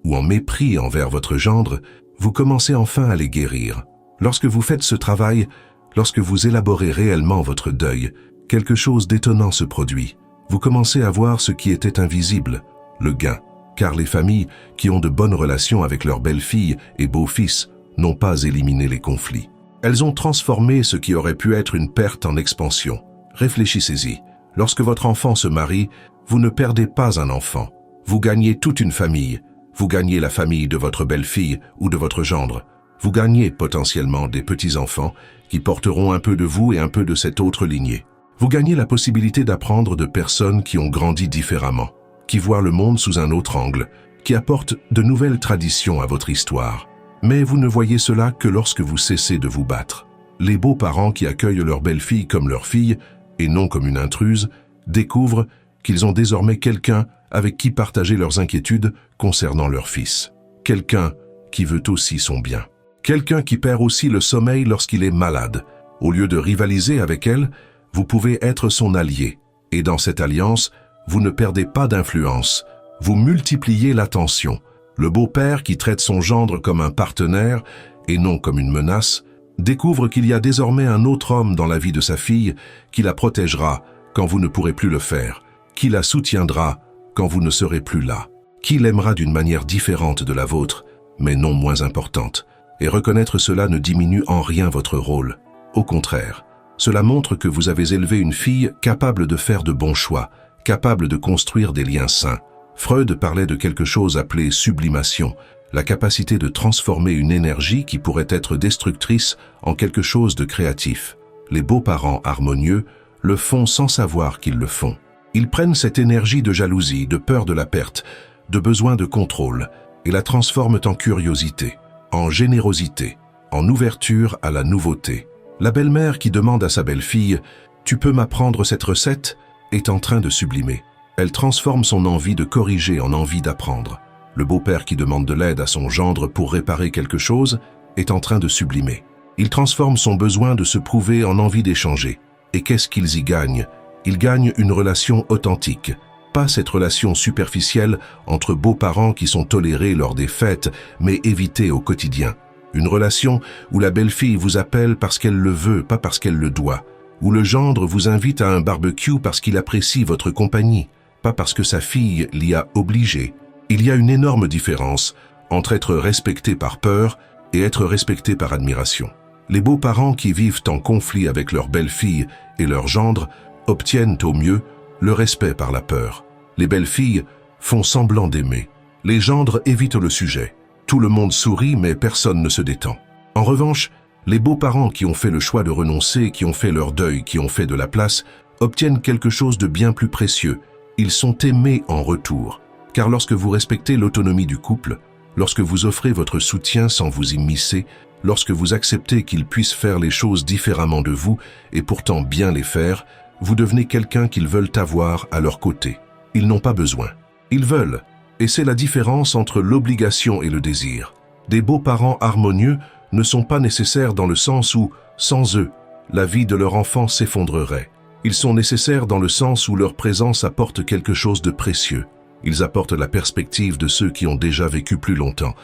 ou en mépris envers votre gendre, vous commencez enfin à les guérir. Lorsque vous faites ce travail, lorsque vous élaborez réellement votre deuil, quelque chose d'étonnant se produit. Vous commencez à voir ce qui était invisible, le gain, car les familles qui ont de bonnes relations avec leurs belles-filles et beaux-fils n'ont pas éliminé les conflits. Elles ont transformé ce qui aurait pu être une perte en expansion. Réfléchissez-y. Lorsque votre enfant se marie, vous ne perdez pas un enfant, Vous gagnez toute une famille. Vous gagnez la famille de votre belle-fille ou de votre gendre. Vous gagnez potentiellement des petits-enfants qui porteront un peu de vous et un peu de cette autre lignée. Vous gagnez la possibilité d'apprendre de personnes qui ont grandi différemment, qui voient le monde sous un autre angle, qui apportent de nouvelles traditions à votre histoire. Mais vous ne voyez cela que lorsque vous cessez de vous battre. Les beaux-parents qui accueillent leur belle-fille comme leur fille, et non comme une intruse, découvrent qu'ils ont désormais quelqu'un avec qui partager leurs inquiétudes concernant leur fils. Quelqu'un qui veut aussi son bien. Quelqu'un qui perd aussi le sommeil lorsqu'il est malade. Au lieu de rivaliser avec elle, vous pouvez être son allié. Et dans cette alliance, vous ne perdez pas d'influence. Vous multipliez l'attention. Le beau-père qui traite son gendre comme un partenaire et non comme une menace, découvre qu'il y a désormais un autre homme dans la vie de sa fille qui la protégera quand vous ne pourrez plus le faire, qui la soutiendra quand vous ne serez plus là, qui l'aimera d'une manière différente de la vôtre, mais non moins importante. Et reconnaître cela ne diminue en rien votre rôle. Au contraire, cela montre que vous avez élevé une fille capable de faire de bons choix, capable de construire des liens sains. Freud parlait de quelque chose appelé sublimation, la capacité de transformer une énergie qui pourrait être destructrice en quelque chose de créatif. Les beaux-parents harmonieux le font sans savoir qu'ils le font. Ils prennent cette énergie de jalousie, de peur de la perte, de besoin de contrôle, et la transforment en curiosité, en générosité, en ouverture à la nouveauté. La belle-mère qui demande à sa belle-fille « Tu peux m'apprendre cette recette ?» est en train de sublimer. Elle transforme son envie de corriger en envie d'apprendre. Le beau-père qui demande de l'aide à son gendre pour réparer quelque chose est en train de sublimer. Il transforme son besoin de se prouver en envie d'échanger. Et qu'est-ce qu'ils y gagnent? Ils gagnent une relation authentique, pas cette relation superficielle entre beaux-parents qui sont tolérés lors des fêtes, mais évités au quotidien. Une relation où la belle-fille vous appelle parce qu'elle le veut, pas parce qu'elle le doit. Où le gendre vous invite à un barbecue parce qu'il apprécie votre compagnie, pas parce que sa fille l'y a obligé. Il y a une énorme différence entre être respecté par peur et être respecté par admiration. Les beaux-parents qui vivent en conflit avec leur belle-fille et leur gendre obtiennent au mieux le respect par la peur. Les belles-filles font semblant d'aimer. Les gendres évitent le sujet. Tout le monde sourit, mais personne ne se détend. En revanche, les beaux-parents qui ont fait le choix de renoncer, qui ont fait leur deuil, qui ont fait de la place, obtiennent quelque chose de bien plus précieux. Ils sont aimés en retour. Car lorsque vous respectez l'autonomie du couple, lorsque vous offrez votre soutien sans vous immiscer, lorsque vous acceptez qu'ils puissent faire les choses différemment de vous et pourtant bien les faire, vous devenez quelqu'un qu'ils veulent avoir à leur côté. Ils n'ont pas besoin. Ils veulent. Et c'est la différence entre l'obligation et le désir. Des beaux-parents harmonieux ne sont pas nécessaires dans le sens où, sans eux, la vie de leur enfant s'effondrerait. Ils sont nécessaires dans le sens où leur présence apporte quelque chose de précieux. Ils apportent la perspective de ceux qui ont déjà vécu plus longtemps.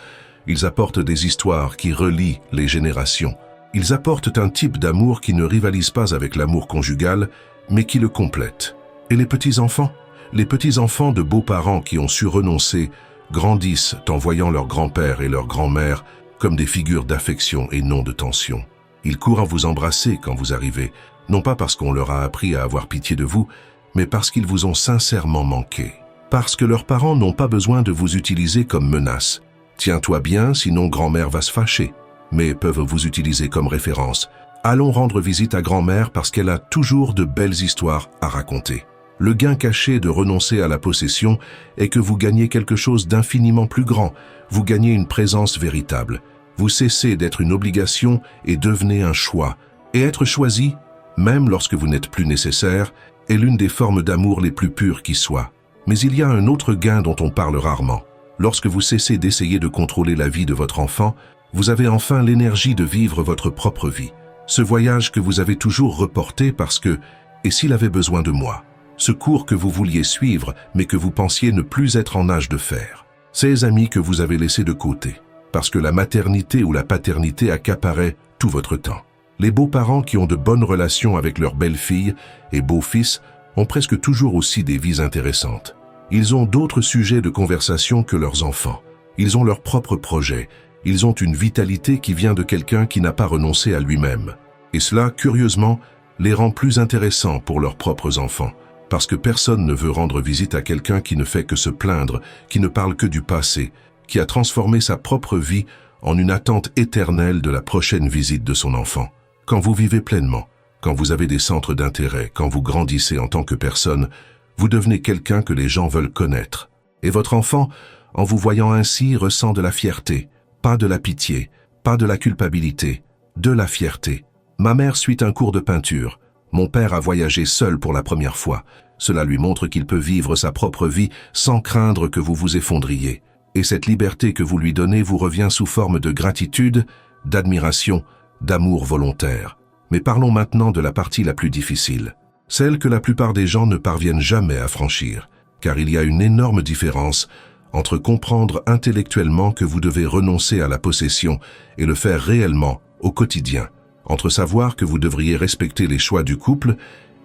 Ils apportent des histoires qui relient les générations. Ils apportent un type d'amour qui ne rivalise pas avec l'amour conjugal, mais qui le complète. Et les petits-enfants? Les petits-enfants de beaux-parents qui ont su renoncer grandissent en voyant leur grand-père et leur grand-mère comme des figures d'affection et non de tension. Ils courent à vous embrasser quand vous arrivez, non pas parce qu'on leur a appris à avoir pitié de vous, mais parce qu'ils vous ont sincèrement manqué. Parce que leurs parents n'ont pas besoin de vous utiliser comme menace. Tiens-toi bien, sinon grand-mère va se fâcher. Mais peuvent vous utiliser comme référence. Allons rendre visite à grand-mère parce qu'elle a toujours de belles histoires à raconter. Le gain caché de renoncer à la possession est que vous gagnez quelque chose d'infiniment plus grand. Vous gagnez une présence véritable. Vous cessez d'être une obligation et devenez un choix. Et être choisi, même lorsque vous n'êtes plus nécessaire, est l'une des formes d'amour les plus pures qui soient. Mais il y a un autre gain dont on parle rarement. Lorsque vous cessez d'essayer de contrôler la vie de votre enfant, vous avez enfin l'énergie de vivre votre propre vie. Ce voyage que vous avez toujours reporté parce que « et s'il avait besoin de moi ?» Ce cours que vous vouliez suivre, mais que vous pensiez ne plus être en âge de faire. Ces amis que vous avez laissés de côté, parce que la maternité ou la paternité accaparait tout votre temps. Les beaux-parents qui ont de bonnes relations avec leurs belles-filles et beaux-fils ont presque toujours aussi des vies intéressantes. Ils ont d'autres sujets de conversation que leurs enfants. Ils ont leurs propres projets. Ils ont une vitalité qui vient de quelqu'un qui n'a pas renoncé à lui-même. Et cela, curieusement, les rend plus intéressants pour leurs propres enfants. Parce que personne ne veut rendre visite à quelqu'un qui ne fait que se plaindre, qui ne parle que du passé, qui a transformé sa propre vie en une attente éternelle de la prochaine visite de son enfant. Quand vous vivez pleinement, quand vous avez des centres d'intérêt, quand vous grandissez en tant que personne, vous devenez quelqu'un que les gens veulent connaître. Et votre enfant, en vous voyant ainsi, ressent de la fierté, pas de la pitié, pas de la culpabilité, de la fierté. Ma mère suit un cours de peinture. Mon père a voyagé seul pour la première fois. Cela lui montre qu'il peut vivre sa propre vie sans craindre que vous vous effondriez. Et cette liberté que vous lui donnez vous revient sous forme de gratitude, d'admiration, d'amour volontaire. Mais parlons maintenant de la partie la plus difficile, celle que la plupart des gens ne parviennent jamais à franchir, car il y a une énorme différence entre comprendre intellectuellement que vous devez renoncer à la possession et le faire réellement au quotidien, entre savoir que vous devriez respecter les choix du couple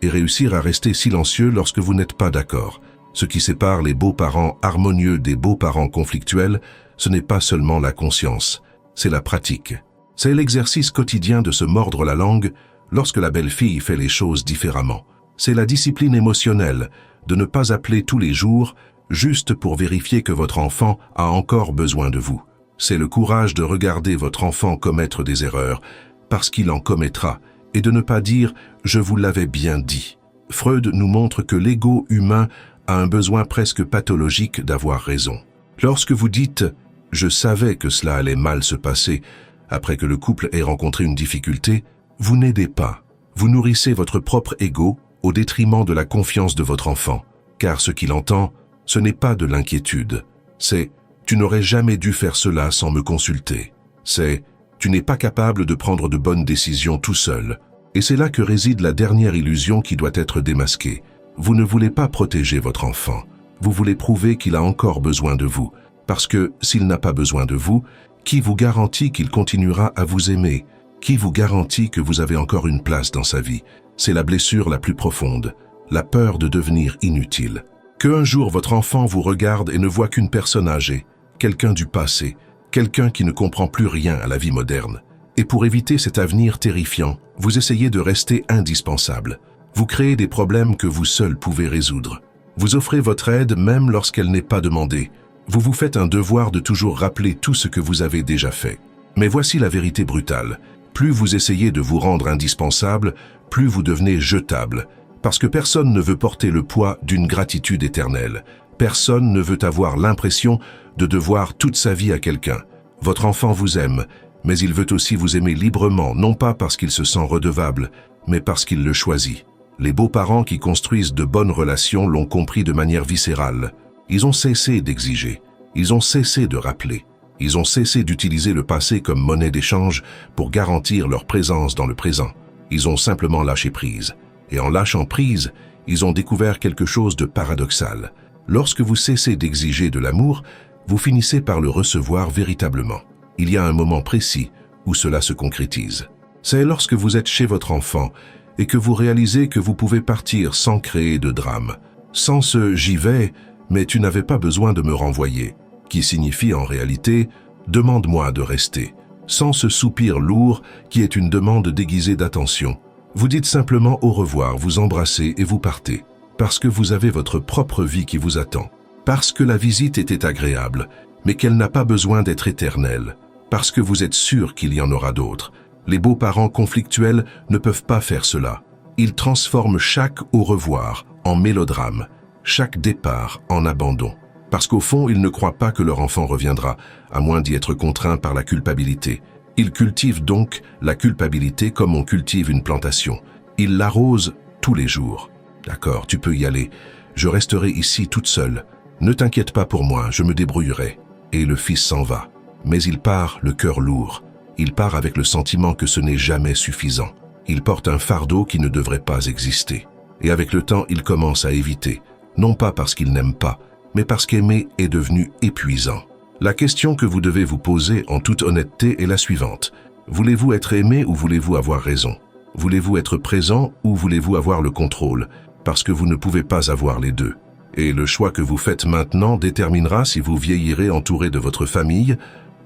et réussir à rester silencieux lorsque vous n'êtes pas d'accord. Ce qui sépare les beaux-parents harmonieux des beaux-parents conflictuels, ce n'est pas seulement la conscience, c'est la pratique. C'est l'exercice quotidien de se mordre la langue lorsque la belle-fille fait les choses différemment. C'est la discipline émotionnelle de ne pas appeler tous les jours juste pour vérifier que votre enfant a encore besoin de vous. C'est le courage de regarder votre enfant commettre des erreurs, parce qu'il en commettra, et de ne pas dire « je vous l'avais bien dit ». Freud nous montre que l'ego humain a un besoin presque pathologique d'avoir raison. Lorsque vous dites « je savais que cela allait mal se passer », après que le couple ait rencontré une difficulté, vous n'aidez pas. Vous nourrissez votre propre ego au détriment de la confiance de votre enfant, car ce qu'il entend, ce n'est pas de l'inquiétude, c'est « tu n'aurais jamais dû faire cela sans me consulter ». C'est « tu n'es pas capable de prendre de bonnes décisions tout seul ». Et c'est là que réside la dernière illusion qui doit être démasquée. Vous ne voulez pas protéger votre enfant, vous voulez prouver qu'il a encore besoin de vous, parce que s'il n'a pas besoin de vous, qui vous garantit qu'il continuera à vous aimer? Qui vous garantit que vous avez encore une place dans sa vie? C'est la blessure la plus profonde, la peur de devenir inutile. Qu'un jour votre enfant vous regarde et ne voit qu'une personne âgée, quelqu'un du passé, quelqu'un qui ne comprend plus rien à la vie moderne. Et pour éviter cet avenir terrifiant, vous essayez de rester indispensable. Vous créez des problèmes que vous seul pouvez résoudre. Vous offrez votre aide même lorsqu'elle n'est pas demandée. Vous vous faites un devoir de toujours rappeler tout ce que vous avez déjà fait. Mais voici la vérité brutale. Plus vous essayez de vous rendre indispensable, plus vous devenez jetable. Parce que personne ne veut porter le poids d'une gratitude éternelle. Personne ne veut avoir l'impression de devoir toute sa vie à quelqu'un. Votre enfant vous aime, mais il veut aussi vous aimer librement, non pas parce qu'il se sent redevable, mais parce qu'il le choisit. Les beaux-parents qui construisent de bonnes relations l'ont compris de manière viscérale. Ils ont cessé d'exiger, ils ont cessé de rappeler, ils ont cessé d'utiliser le passé comme monnaie d'échange pour garantir leur présence dans le présent. Ils ont simplement lâché prise. Et en lâchant prise, ils ont découvert quelque chose de paradoxal. Lorsque vous cessez d'exiger de l'amour, vous finissez par le recevoir véritablement. Il y a un moment précis où cela se concrétise. C'est lorsque vous êtes chez votre enfant et que vous réalisez que vous pouvez partir sans créer de drame, sans ce « j'y vais », mais tu n'avais pas besoin de me renvoyer, qui signifie en réalité « demande-moi de rester », sans ce soupir lourd qui est une demande déguisée d'attention. Vous dites simplement au revoir, vous embrassez et vous partez, parce que vous avez votre propre vie qui vous attend, parce que la visite était agréable, mais qu'elle n'a pas besoin d'être éternelle, parce que vous êtes sûr qu'il y en aura d'autres. Les beaux-parents conflictuels ne peuvent pas faire cela. Ils transforment chaque au revoir en mélodrame, chaque départ en abandon. Parce qu'au fond, ils ne croient pas que leur enfant reviendra, à moins d'y être contraint par la culpabilité. Ils cultivent donc la culpabilité comme on cultive une plantation. Ils l'arrosent tous les jours. D'accord, tu peux y aller. Je resterai ici toute seule. Ne t'inquiète pas pour moi, je me débrouillerai. Et le fils s'en va. Mais il part le cœur lourd. Il part avec le sentiment que ce n'est jamais suffisant. Il porte un fardeau qui ne devrait pas exister. Et avec le temps, il commence à éviter. Non pas parce qu'il n'aime pas, mais parce qu'aimer est devenu épuisant. La question que vous devez vous poser en toute honnêteté est la suivante. Voulez-vous être aimé ou voulez-vous avoir raison? Voulez-vous être présent ou voulez-vous avoir le contrôle? Parce que vous ne pouvez pas avoir les deux. Et le choix que vous faites maintenant déterminera si vous vieillirez entouré de votre famille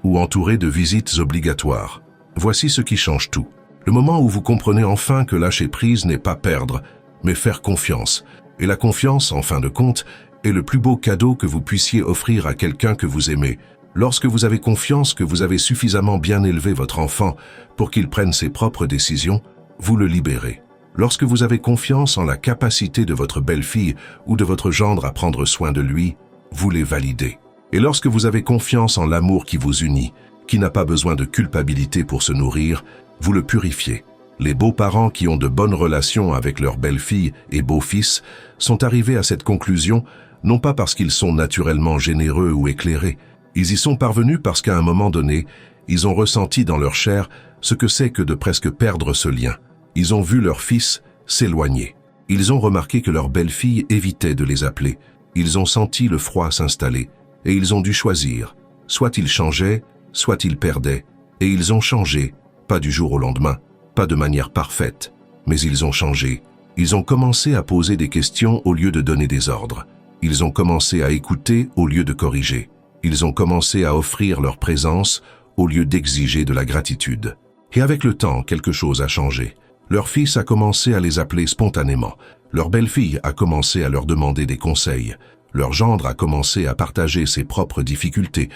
ou entouré de visites obligatoires. Voici ce qui change tout. Le moment où vous comprenez enfin que lâcher prise n'est pas perdre, mais faire confiance. Et la confiance, en fin de compte, est le plus beau cadeau que vous puissiez offrir à quelqu'un que vous aimez. Lorsque vous avez confiance que vous avez suffisamment bien élevé votre enfant pour qu'il prenne ses propres décisions, vous le libérez. Lorsque vous avez confiance en la capacité de votre belle-fille ou de votre gendre à prendre soin de lui, vous les validez. Et lorsque vous avez confiance en l'amour qui vous unit, qui n'a pas besoin de culpabilité pour se nourrir, vous le purifiez. Les beaux-parents qui ont de bonnes relations avec leurs belles-filles et beaux-fils sont arrivés à cette conclusion non pas parce qu'ils sont naturellement généreux ou éclairés, ils y sont parvenus parce qu'à un moment donné, ils ont ressenti dans leur chair ce que c'est que de presque perdre ce lien. Ils ont vu leur fils s'éloigner. Ils ont remarqué que leur belle-fille évitait de les appeler. Ils ont senti le froid s'installer et ils ont dû choisir. Soit ils changeaient, soit ils perdaient. Et ils ont changé, pas du jour au lendemain, pas de manière parfaite, mais ils ont changé. Ils ont commencé à poser des questions au lieu de donner des ordres. Ils ont commencé à écouter au lieu de corriger. Ils ont commencé à offrir leur présence au lieu d'exiger de la gratitude. Et avec le temps, quelque chose a changé. Leur fils a commencé à les appeler spontanément. Leur belle-fille a commencé à leur demander des conseils. Leur gendre a commencé à partager ses propres difficultés.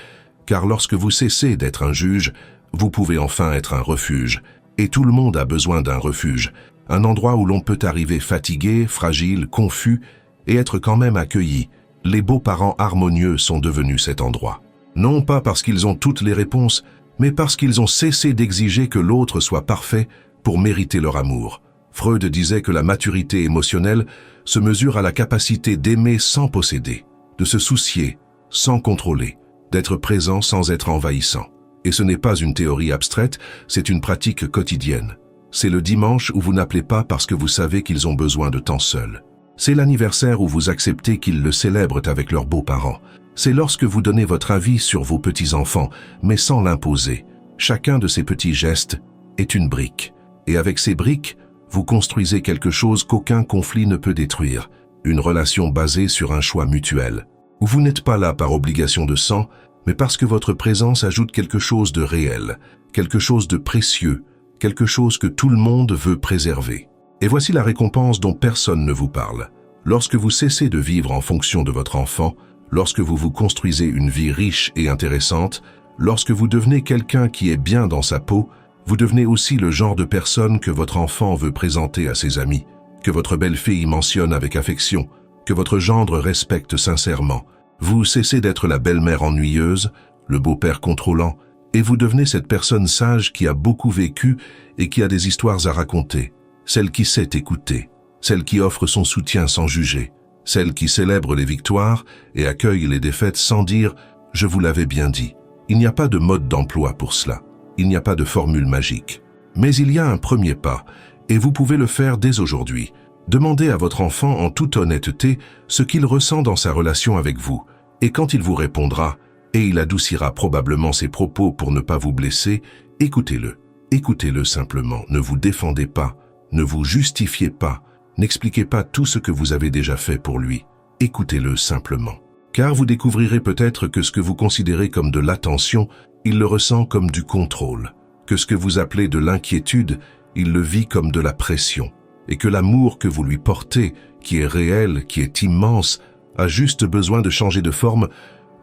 Car lorsque vous cessez d'être un juge, vous pouvez enfin être un refuge. Et tout le monde a besoin d'un refuge. Un endroit où l'on peut arriver fatigué, fragile, confus, et être quand même accueilli. Les beaux-parents harmonieux sont devenus cet endroit. Non pas parce qu'ils ont toutes les réponses, mais parce qu'ils ont cessé d'exiger que l'autre soit parfait pour mériter leur amour. Freud disait que la maturité émotionnelle se mesure à la capacité d'aimer sans posséder, de se soucier sans contrôler, d'être présent sans être envahissant. Et ce n'est pas une théorie abstraite, c'est une pratique quotidienne. C'est le dimanche où vous n'appelez pas parce que vous savez qu'ils ont besoin de temps seuls. C'est l'anniversaire où vous acceptez qu'ils le célèbrent avec leurs beaux-parents. C'est lorsque vous donnez votre avis sur vos petits-enfants, mais sans l'imposer. Chacun de ces petits gestes est une brique. Et avec ces briques, vous construisez quelque chose qu'aucun conflit ne peut détruire. Une relation basée sur un choix mutuel. Où vous n'êtes pas là par obligation de sang, mais parce que votre présence ajoute quelque chose de réel, quelque chose de précieux, quelque chose que tout le monde veut préserver. Et voici la récompense dont personne ne vous parle. Lorsque vous cessez de vivre en fonction de votre enfant, lorsque vous vous construisez une vie riche et intéressante, lorsque vous devenez quelqu'un qui est bien dans sa peau, vous devenez aussi le genre de personne que votre enfant veut présenter à ses amis, que votre belle-fille mentionne avec affection, que votre gendre respecte sincèrement. Vous cessez d'être la belle-mère ennuyeuse, le beau-père contrôlant, et vous devenez cette personne sage qui a beaucoup vécu et qui a des histoires à raconter. Celle qui sait écouter, celle qui offre son soutien sans juger, celle qui célèbre les victoires et accueille les défaites sans dire « je vous l'avais bien dit ». Il n'y a pas de mode d'emploi pour cela, il n'y a pas de formule magique. Mais il y a un premier pas, et vous pouvez le faire dès aujourd'hui. Demandez à votre enfant en toute honnêteté ce qu'il ressent dans sa relation avec vous, et quand il vous répondra, et il adoucira probablement ses propos pour ne pas vous blesser, écoutez-le. Écoutez-le simplement, ne vous défendez pas. Ne vous justifiez pas, n'expliquez pas tout ce que vous avez déjà fait pour lui. Écoutez-le simplement. Car vous découvrirez peut-être que ce que vous considérez comme de l'attention, il le ressent comme du contrôle. Que ce que vous appelez de l'inquiétude, il le vit comme de la pression. Et que l'amour que vous lui portez, qui est réel, qui est immense, a juste besoin de changer de forme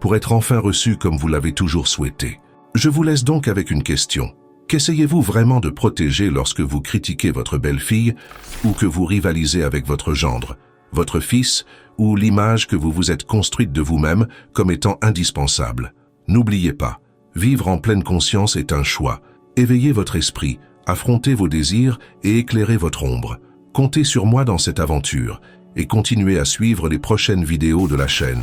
pour être enfin reçu comme vous l'avez toujours souhaité. Je vous laisse donc avec une question. Qu'essayez-vous vraiment de protéger lorsque vous critiquez votre belle-fille ou que vous rivalisez avec votre gendre, votre fils ou l'image que vous vous êtes construite de vous-même comme étant indispensable? N'oubliez pas, vivre en pleine conscience est un choix. Éveillez votre esprit, affrontez vos désirs et éclairez votre ombre. Comptez sur moi dans cette aventure et continuez à suivre les prochaines vidéos de la chaîne.